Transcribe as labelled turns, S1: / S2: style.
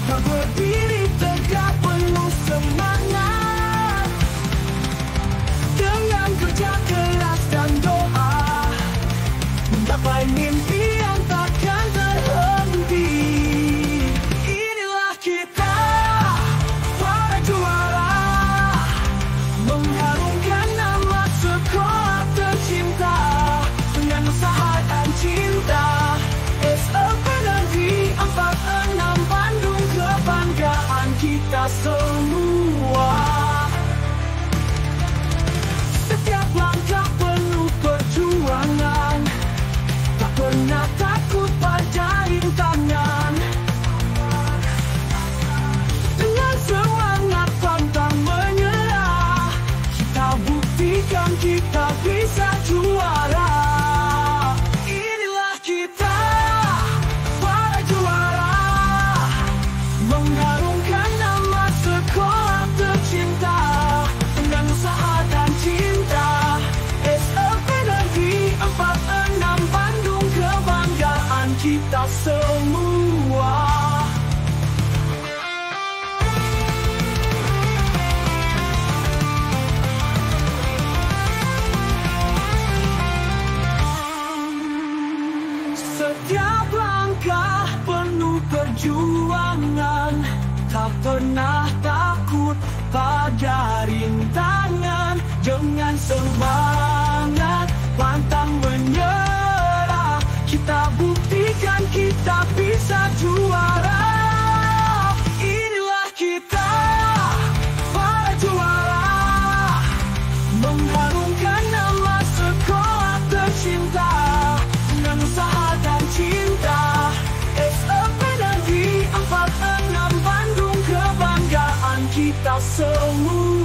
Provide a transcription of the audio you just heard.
S1: Tak berdiri tegak penuh semangat, dengan kerja keras dan doa, mencapai mimpi yang takkan terhenti. Inilah kita, para juara, mengharumkan nama sekolah tercinta dengan usaha dan cinta. SLP Negeri 46 Bandung, kebanggaan kita semua. Setiap langkah penuh perjuangan, tak pernah takut pada rintangan. Dengan semangat pantang menyerah, kita buktikan kita bisa juara. Inilah kita, para juara, mengharumkan nama sekolah tercinta dengan usaha dan cinta. SLP Negeri 46 Bandung, kebanggaan kita semua. Setiap langkah penuh perjuangan, tak pernah takut pada rintangan. Dengan semangat pantang menyerah, kita buktikan kita bisa juara. Inilah kita, para juara, mengharumkan nama sekolah tercinta dengan usaha dan cinta. SLP Negeri 46 Bandung, kebanggaan kita semua.